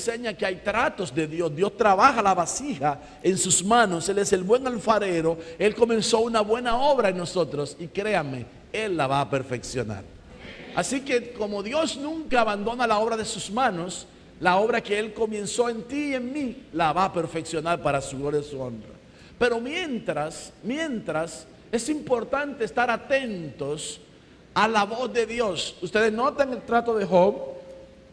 enseña que hay tratos de Dios. Dios trabaja la vasija en sus manos. Él es el buen alfarero. Él comenzó una buena obra en nosotros y créanme, Él la va a perfeccionar. Así que como Dios nunca abandona la obra de sus manos, la obra que Él comenzó en ti y en mí, la va a perfeccionar para su gloria y su honra. Pero mientras, es importante estar atentos a la voz de Dios. Ustedes notan el trato de Job,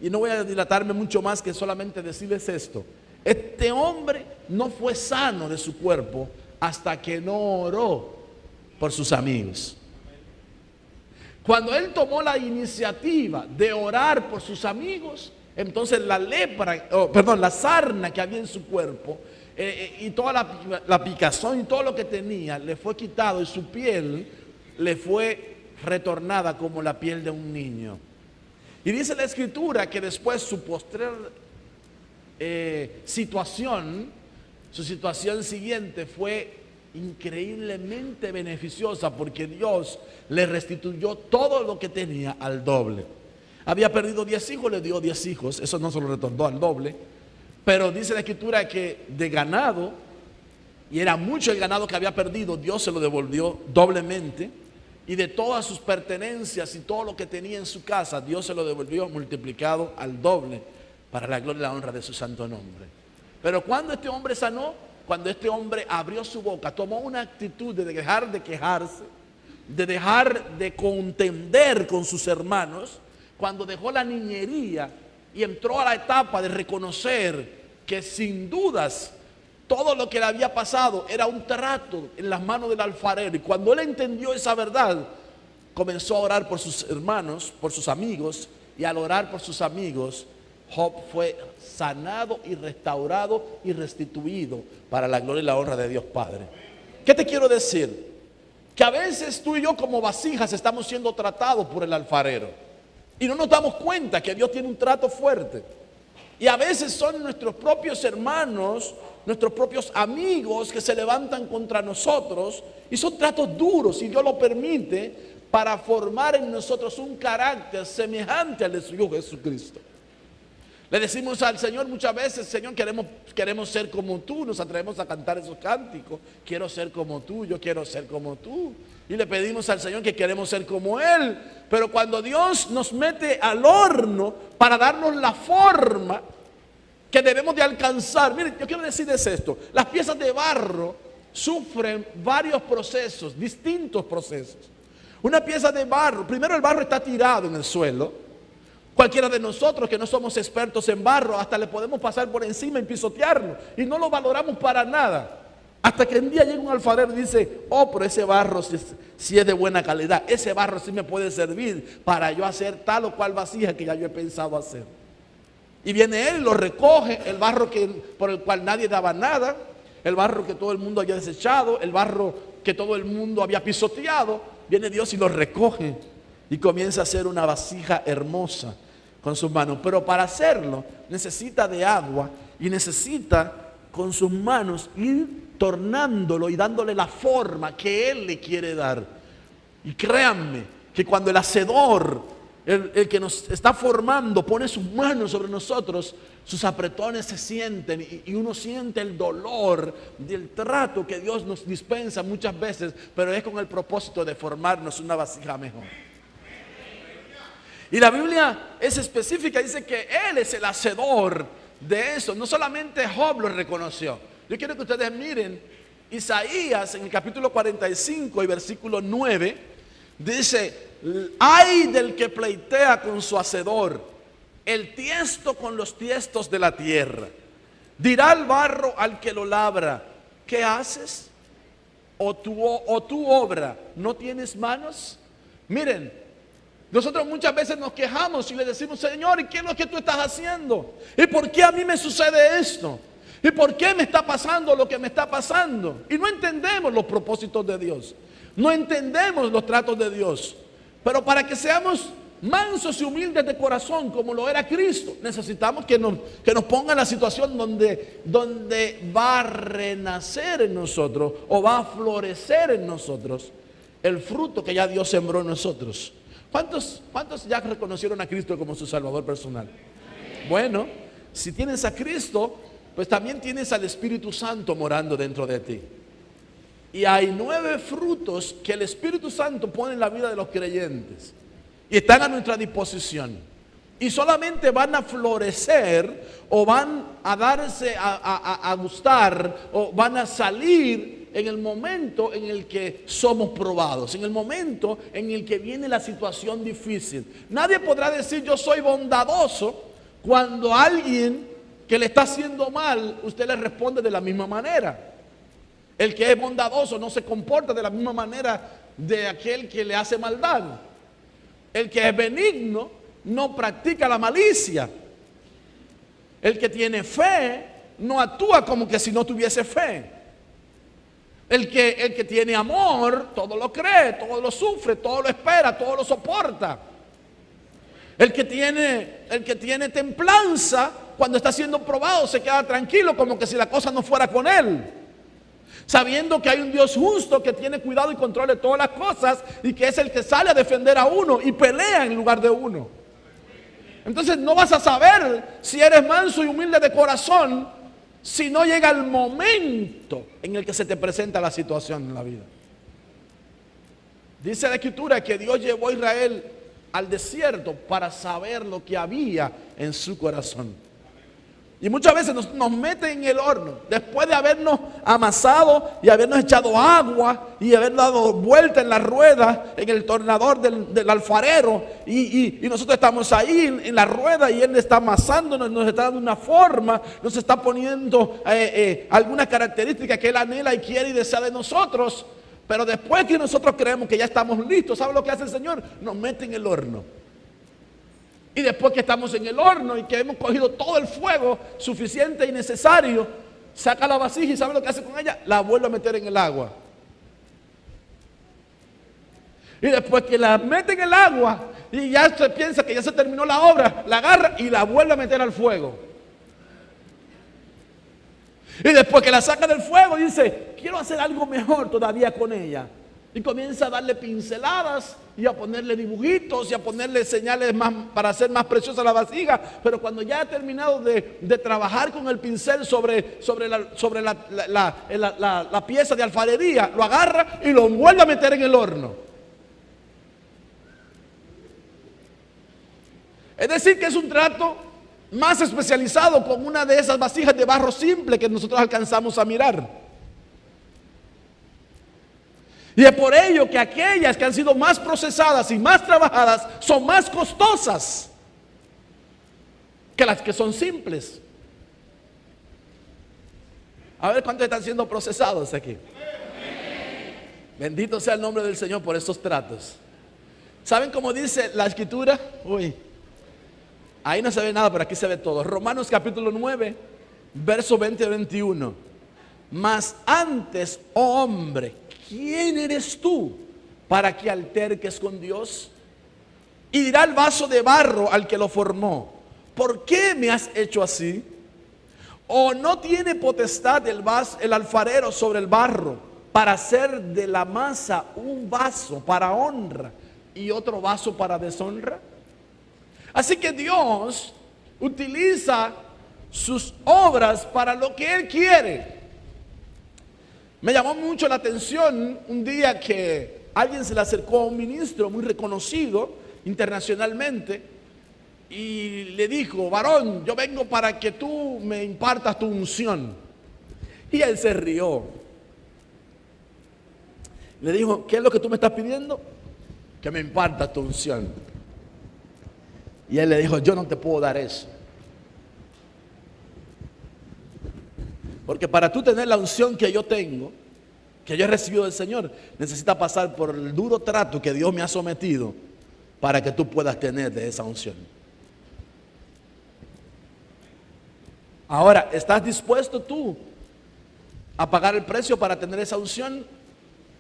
y no voy a dilatarme mucho más que solamente decirles esto. Este hombre no fue sano de su cuerpo hasta que no oró por sus amigos. Cuando él tomó la iniciativa de orar por sus amigos, entonces la sarna que había en su cuerpo y toda la picazón y todo lo que tenía le fue quitado y su piel le fue retornada como la piel de un niño. Y dice la escritura que después su postrer su situación siguiente fue increíblemente beneficiosa, porque Dios le restituyó todo lo que tenía al doble. Había perdido 10 hijos, le dio 10 hijos, eso no se lo retornó al doble, pero dice la escritura que de ganado, y era mucho el ganado que había perdido, Dios se lo devolvió doblemente. Y de todas sus pertenencias y todo lo que tenía en su casa, Dios se lo devolvió multiplicado al doble para la gloria y la honra de su santo nombre. Pero cuando este hombre sanó, cuando este hombre abrió su boca, tomó una actitud de dejar de quejarse, de dejar de contender con sus hermanos, cuando dejó la niñería y entró a la etapa de reconocer que sin dudas todo lo que le había pasado era un trato en las manos del alfarero. Y cuando él entendió esa verdad, comenzó a orar por sus hermanos, por sus amigos. Y al orar por sus amigos, Job fue sanado y restaurado y restituido para la gloria y la honra de Dios Padre. ¿Qué te quiero decir? Que a veces tú y yo como vasijas estamos siendo tratados por el alfarero. Y no nos damos cuenta que Dios tiene un trato fuerte. Y a veces son nuestros propios hermanos, nuestros propios amigos que se levantan contra nosotros, y son tratos duros, y Dios lo permite para formar en nosotros un carácter semejante al de su Hijo Jesucristo. Le decimos al Señor muchas veces: Señor, queremos ser como tú. Nos atrevemos a cantar esos cánticos: quiero ser como tú, yo quiero ser como tú. Y le pedimos al Señor que queremos ser como Él. Pero cuando Dios nos mete al horno para darnos la forma que debemos de alcanzar, miren, yo quiero decirles esto: las piezas de barro sufren varios procesos, distintos procesos. Una pieza de barro, primero el barro está tirado en el suelo. Cualquiera de nosotros que no somos expertos en barro, hasta le podemos pasar por encima y pisotearlo, y no lo valoramos para nada. Hasta que un día llega un alfarero y dice: oh, pero ese barro si es de buena calidad, ese barro sí me puede servir para yo hacer tal o cual vasija que ya yo he pensado hacer. Y viene él y lo recoge, el barro por el cual nadie daba nada, el barro que todo el mundo había desechado, el barro que todo el mundo había pisoteado. Viene Dios y lo recoge y comienza a hacer una vasija hermosa con sus manos. Pero para hacerlo necesita de agua y necesita con sus manos ir tornándolo y dándole la forma que Él le quiere dar. Y créanme que cuando el hacedor, el que nos está formando, pone sus manos sobre nosotros, sus apretones se sienten y uno siente el dolor del trato que Dios nos dispensa muchas veces, pero es con el propósito de formarnos una vasija mejor. Y la Biblia es específica, dice que Él es el hacedor de eso. No solamente Job lo reconoció. Yo quiero que ustedes miren Isaías en el capítulo 45 y versículo 9. Dice: ay del que pleitea con su hacedor, el tiesto con los tiestos de la tierra. Dirá el barro al que lo labra: ¿qué haces? ¿O tu obra no tienes manos? Miren, nosotros muchas veces nos quejamos y le decimos: Señor, ¿y qué es lo que tú estás haciendo? ¿Y por qué a mí me sucede esto? ¿Y por qué me está pasando lo que me está pasando? Y no entendemos los propósitos de Dios, no entendemos los tratos de Dios. Pero para que seamos mansos y humildes de corazón como lo era Cristo, necesitamos que nos ponga en la situación donde va a renacer en nosotros, o va a florecer en nosotros el fruto que ya Dios sembró en nosotros. ¿Cuántos ya reconocieron a Cristo como su Salvador personal? Bueno, si tienes a Cristo, pues también tienes al Espíritu Santo morando dentro de ti. Y hay 9 frutos que el Espíritu Santo pone en la vida de los creyentes y están a nuestra disposición. Y solamente van a florecer o van a darse a gustar o van a salir en el momento en el que somos probados, en el momento en el que viene la situación difícil. Nadie podrá decir yo soy bondadoso cuando alguien que le está haciendo mal, usted le responde de la misma manera. El que es bondadoso no se comporta de la misma manera de aquel que le hace maldad. El que es benigno no practica la malicia. El que tiene fe no actúa como que si no tuviese fe. El que tiene amor, todo lo cree, todo lo sufre, todo lo espera, todo lo soporta. El que tiene templanza, cuando está siendo probado, se queda tranquilo como que si la cosa no fuera con él, sabiendo que hay un Dios justo que tiene cuidado y control de todas las cosas y que es el que sale a defender a uno y pelea en lugar de uno. Entonces no vas a saber si eres manso y humilde de corazón si no llega el momento en el que se te presenta la situación en la vida. Dice la Escritura que Dios llevó a Israel al desierto para saber lo que había en su corazón. Y muchas veces nos meten en el horno, después de habernos amasado y habernos echado agua y haber dado vuelta en la rueda, en el tornador del alfarero, y nosotros estamos ahí en la rueda y él está amasándonos, nos está dando una forma, nos está poniendo algunas características que él anhela y quiere y desea de nosotros. Pero después que nosotros creemos que ya estamos listos, ¿sabe lo que hace el Señor? Nos mete en el horno. Y después que estamos en el horno y que hemos cogido todo el fuego suficiente y necesario, saca la vasija y ¿sabe lo que hace con ella? La vuelve a meter en el agua. Y después que la mete en el agua y ya se piensa que ya se terminó la obra, la agarra y la vuelve a meter al fuego. Y después que la saca del fuego dice, quiero hacer algo mejor todavía con ella. Y comienza a darle pinceladas y a ponerle dibujitos y a ponerle señales más para hacer más preciosa la vasija. Pero cuando ya ha terminado de trabajar con el pincel sobre la pieza de alfarería, lo agarra y lo vuelve a meter en el horno. Es decir, que es un trato más especializado con una de esas vasijas de barro simple que nosotros alcanzamos a mirar. Y es por ello que aquellas que han sido más procesadas y más trabajadas son más costosas que las que son simples. A ver cuántos están siendo procesados aquí. Bendito sea el nombre del Señor por estos tratos. ¿Saben cómo dice la Escritura? Uy, ahí no se ve nada, pero aquí se ve todo. Romanos capítulo 9, verso 20 y 21. Mas antes, oh hombre, ¿quién eres tú para que alterques con Dios? Y dirá el vaso de barro al que lo formó, ¿por qué me has hecho así? ¿O no tiene potestad el alfarero sobre el barro para hacer de la masa un vaso para honra y otro vaso para deshonra? Así que Dios utiliza sus obras para lo que Él quiere. Me llamó mucho la atención un día que alguien se le acercó a un ministro muy reconocido internacionalmente y le dijo, varón, yo vengo para que tú me impartas tu unción. Y él se rió. Le dijo, ¿qué es lo que tú me estás pidiendo? Que me impartas tu unción. Y él le dijo, yo no te puedo dar eso. Porque para tú tener la unción que yo tengo, que yo he recibido del Señor, necesita pasar por el duro trato que Dios me ha sometido para que tú puedas tener de esa unción. Ahora, ¿estás dispuesto tú a pagar el precio para tener esa unción?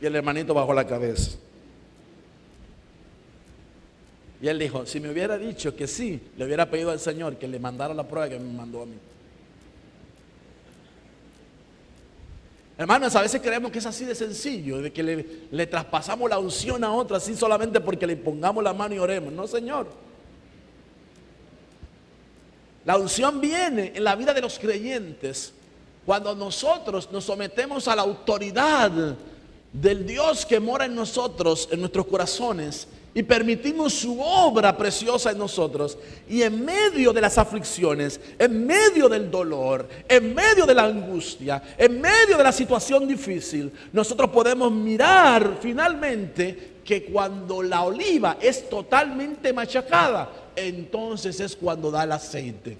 Y el hermanito bajó la cabeza. Y él dijo, si me hubiera dicho que sí, le hubiera pedido al Señor que le mandara la prueba que me mandó a mí. Hermanos, a veces creemos que es así de sencillo, de que le traspasamos la unción a otro así solamente porque le pongamos la mano y oremos. No, Señor. La unción viene en la vida de los creyentes cuando nosotros nos sometemos a la autoridad del Dios que mora en nosotros, en nuestros corazones, y permitimos su obra preciosa en nosotros. Y en medio de las aflicciones, en medio del dolor, en medio de la angustia, en medio de la situación difícil, nosotros podemos mirar finalmente que cuando la oliva es totalmente machacada, entonces es cuando da el aceite.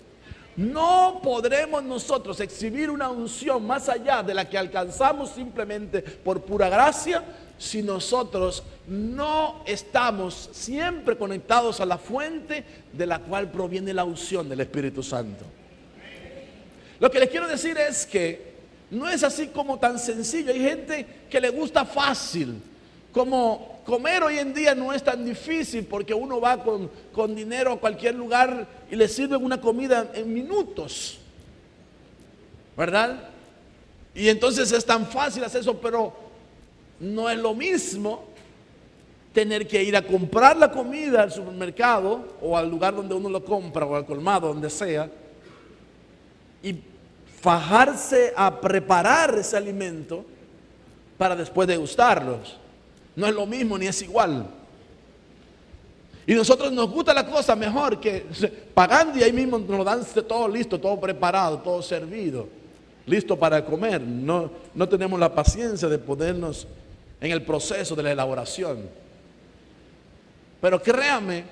No podremos nosotros exhibir una unción más allá de la que alcanzamos simplemente por pura gracia, si nosotros no estamos siempre conectados a la fuente de la cual proviene la unción del Espíritu Santo. Lo que les quiero decir es que no es así como tan sencillo. Hay gente que le gusta fácil. Como comer hoy en día no es tan difícil, porque uno va con dinero a cualquier lugar y le sirven una comida en minutos, ¿verdad? Y entonces es tan fácil hacer eso, pero no es lo mismo tener que ir a comprar la comida al supermercado o al lugar donde uno lo compra o al colmado, donde sea, y fajarse a preparar ese alimento para después degustarlos. No es lo mismo ni es igual. Y nosotros nos gusta la cosa mejor que pagando y ahí mismo nos dan todo listo, todo preparado, todo servido, listo para comer. No tenemos la paciencia de ponernos en el proceso de la elaboración. Pero créame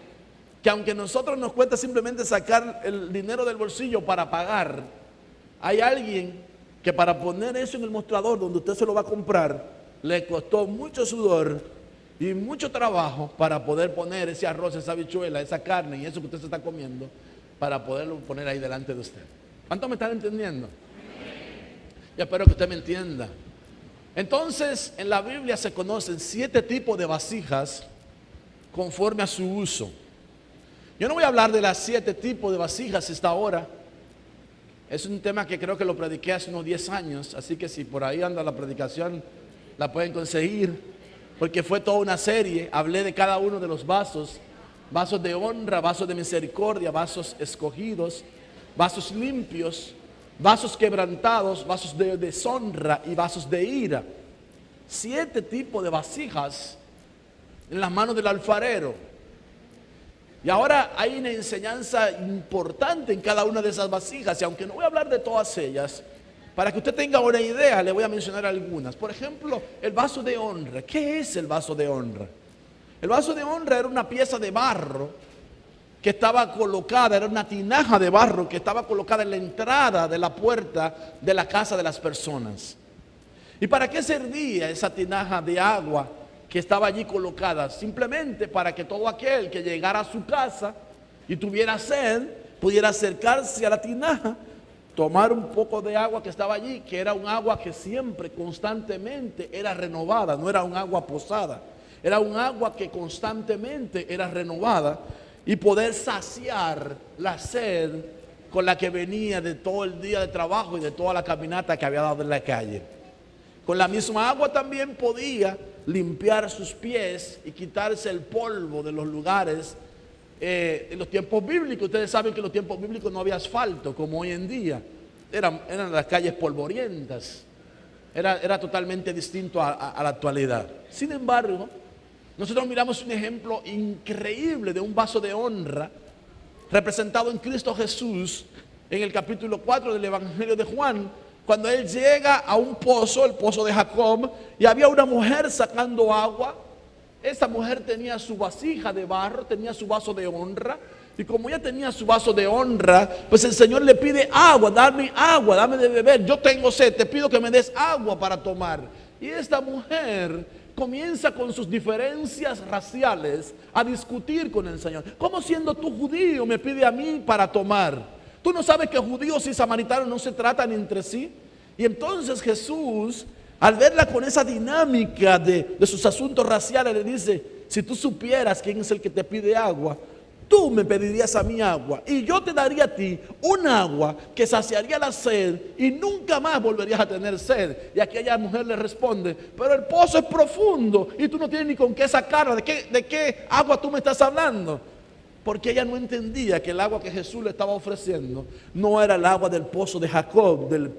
que aunque a nosotros nos cuesta simplemente sacar el dinero del bolsillo para pagar, hay alguien que para poner eso en el mostrador donde usted se lo va a comprar, le costó mucho sudor y mucho trabajo para poder poner ese arroz, esa habichuela, esa carne y eso que usted se está comiendo, para poderlo poner ahí delante de usted. ¿Cuántos me están entendiendo? Yo espero que usted me entienda. Entonces, en la Biblia se conocen 7 tipos de vasijas conforme a su uso. Yo no voy a hablar de las 7 tipos de vasijas esta hora. Es un tema que creo que lo prediqué hace unos 10 años, así que si por ahí anda la predicación, la pueden conseguir, porque fue toda una serie. Hablé de cada uno de los vasos: vasos de honra, vasos de misericordia, vasos escogidos, vasos limpios, vasos quebrantados, vasos de deshonra y vasos de ira. 7 tipos de vasijas en las manos del alfarero. Y ahora hay una enseñanza importante en cada una de esas vasijas, y aunque no voy a hablar de todas ellas, para que usted tenga una idea, le voy a mencionar algunas. Por ejemplo, el vaso de honra. ¿Qué es el vaso de honra? El vaso de honra era una pieza de barro que estaba colocada, era una tinaja de barro que estaba colocada en la entrada de la puerta de la casa de las personas. ¿Y para qué servía esa tinaja de agua que estaba allí colocada? Simplemente para que todo aquel que llegara a su casa y tuviera sed, pudiera acercarse a la tinaja, tomar un poco de agua que estaba allí, que era un agua que siempre, constantemente era renovada, no era un agua posada, era un agua que constantemente era renovada, y poder saciar la sed con la que venía de todo el día de trabajo y de toda la caminata que había dado en la calle. Con la misma agua también podía limpiar sus pies y quitarse el polvo de los lugares. En los tiempos bíblicos, ustedes saben que en los tiempos bíblicos no había asfalto como hoy en día. Eran las calles polvorientas. Era totalmente distinto a la actualidad. Sin embargo, nosotros miramos un ejemplo increíble de un vaso de honra representado en Cristo Jesús en el capítulo 4 del Evangelio de Juan, cuando él llega a un pozo, el pozo de Jacob, y había una mujer sacando agua. Esa mujer tenía su vasija de barro, tenía su vaso de honra, y como ella tenía su vaso de honra, pues el Señor le pide agua, dame de beber, yo tengo sed, te pido que me des agua para tomar. Y esta mujer comienza con sus diferencias raciales a discutir con el Señor. ¿Cómo siendo tú judío me pide a mí para tomar? ¿Tú no sabes que judíos y samaritanos no se tratan entre sí? Y entonces Jesús, al verla con esa dinámica de sus asuntos raciales, le dice: si tú supieras quién es el que te pide agua, tú me pedirías a mí agua, y yo te daría a ti un agua que saciaría la sed y nunca más volverías a tener sed. Y aquella mujer le responde: pero el pozo es profundo y tú no tienes ni con qué sacarla. ¿De qué agua tú me estás hablando? porque ella no entendía que el agua que Jesús le estaba ofreciendo no era el agua del pozo de Jacob, del